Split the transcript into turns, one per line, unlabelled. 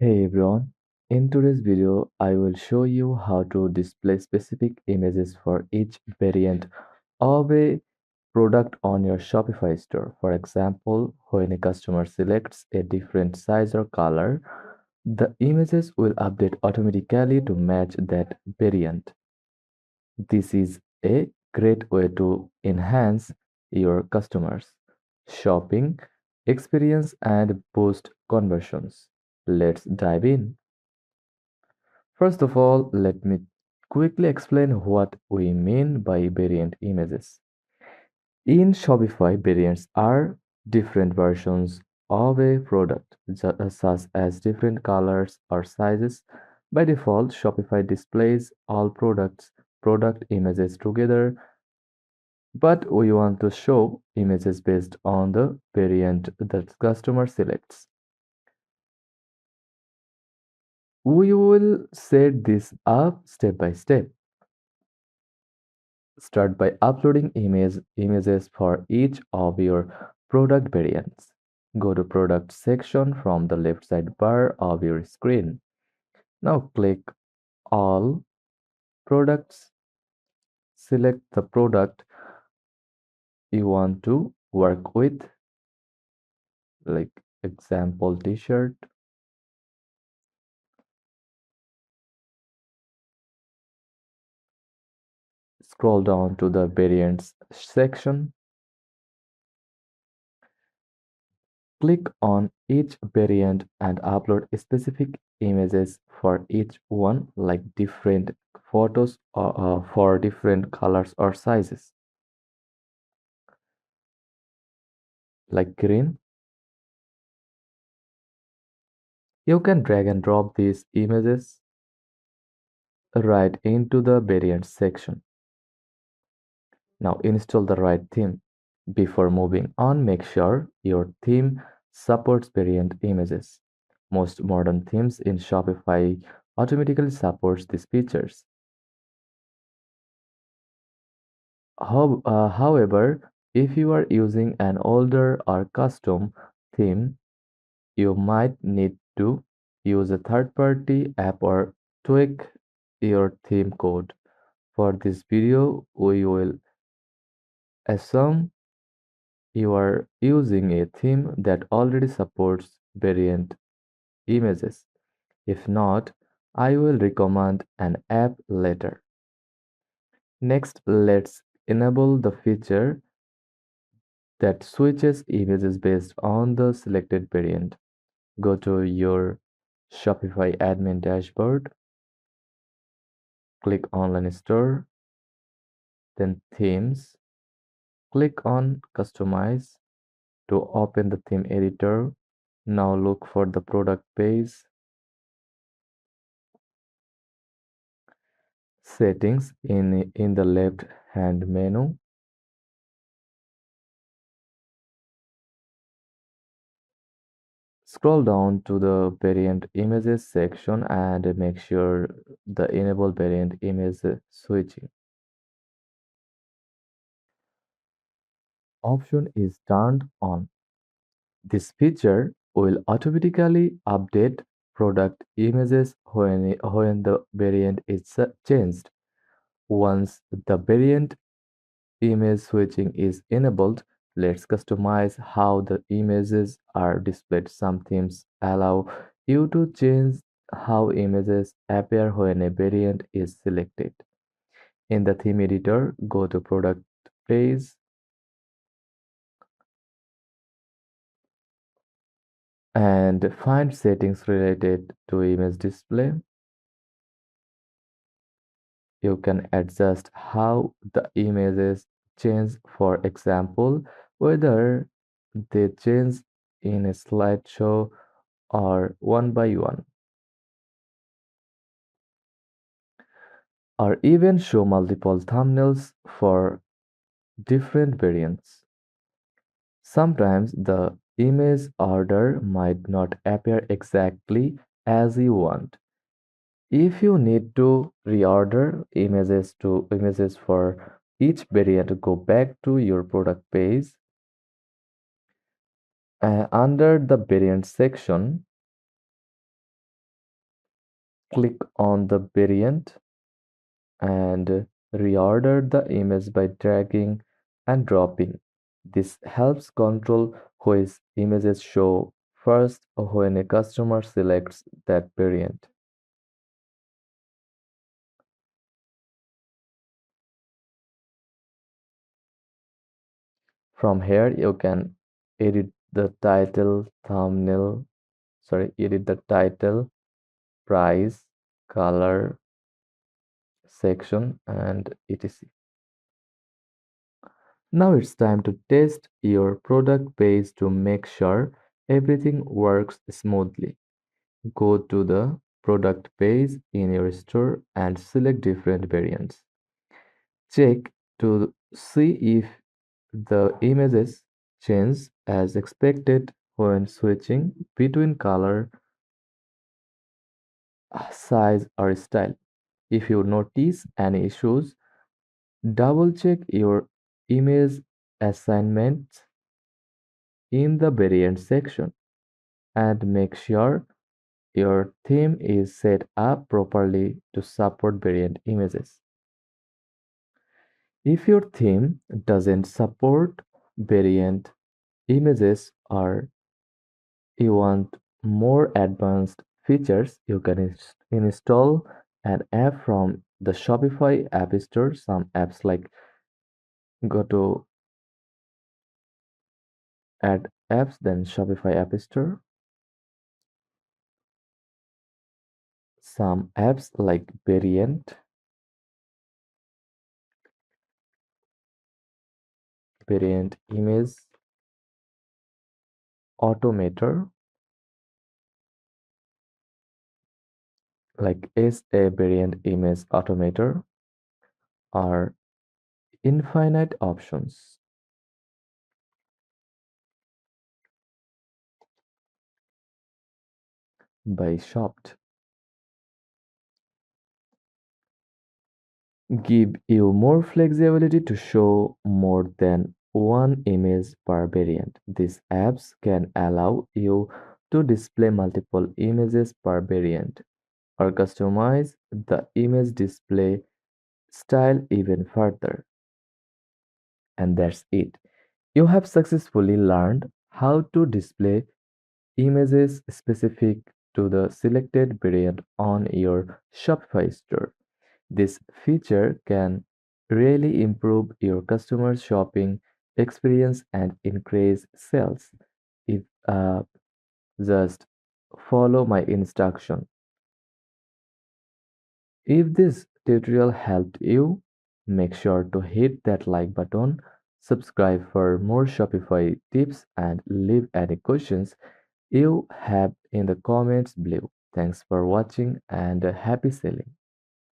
Hey everyone, in today's video I will show you how to display specific images for each variant of a product on your Shopify store. For example, when a customer selects a different size or color, the images will update automatically to match that variant. This is a great way to enhance your customers' shopping experience and boost conversions. Let's dive in. First of all, let me quickly explain what we mean by variant images. In Shopify, variants are different versions of a product, such as different colors or sizes. By default, Shopify displays all product images together, but we want to show images based on the variant that customer selects. We will set this up step by step. Start by uploading images for each of your product variants. Go to product section from the left side bar of your screen. Now click all products. Select the product you want to work with, like example t-shirt. Scroll down to the variants section. Click on each variant and upload specific images for each one, like different photos for different colors or sizes, like green. You can drag and drop these images right into the variant section. Now install the right theme. Before moving on, make sure your theme supports variant images. Most modern themes in Shopify automatically supports these features. However, if you are using an older or custom theme, you might need to use a third-party app or tweak your theme code. For this video, we will assume you are using a theme that already supports variant images. If not, I will recommend an app later. Next, let's enable the feature that switches images based on the selected variant. Go to your Shopify admin dashboard, click Online Store, then Themes, click on Customize to open the theme editor. Now look for the product page, settings in the left hand menu. Scroll down to the variant images section and make sure the enable variant image switching option is turned on. This feature will automatically update product images when the variant is changed. Once the variant image switching is enabled, let's customize how the images are displayed. Some themes allow you to change how images appear when a variant is selected. In the theme editor, go to product page and find settings related to image display. You can adjust how the images change, for example, whether they change in a slideshow or one by one, or even show multiple thumbnails for different variants. Sometimes the image order might not appear exactly as you want. If you need to reorder images for each variant, go back to your product page. Under the variant section, Click on the variant and reorder the image by dragging and dropping. This helps control which images show first when a customer selects that variant. From here, you can edit the title, edit the title, price, color, section, and etc. Now it's time to test your product page to make sure everything works smoothly. Go to the product page in your store and select different variants. Check to see if the images change as expected when switching between color, size, or style. If you notice any issues, double check your image assignments in the variant section and make sure your theme is set up properly to support variant images. If your theme doesn't support variant images or you want more advanced features, you can install an app from the Shopify App Store. Some apps like go to add apps, then Shopify App Store. Some apps like Variant Image Automator, like SA Variant Image Automator, are infinite options by Shopped. Give you more flexibility to show more than one image per variant. These apps can allow you to display multiple images per variant or customize the image display style even further. And that's it. You have successfully learned how to display images specific to the selected variant on your Shopify store. This feature can really improve your customer shopping experience and increase sales if just follow my instruction. If this tutorial helped you, make sure to hit that like button, subscribe for more Shopify tips, and leave any questions you have in the comments below. Thanks for watching and happy selling.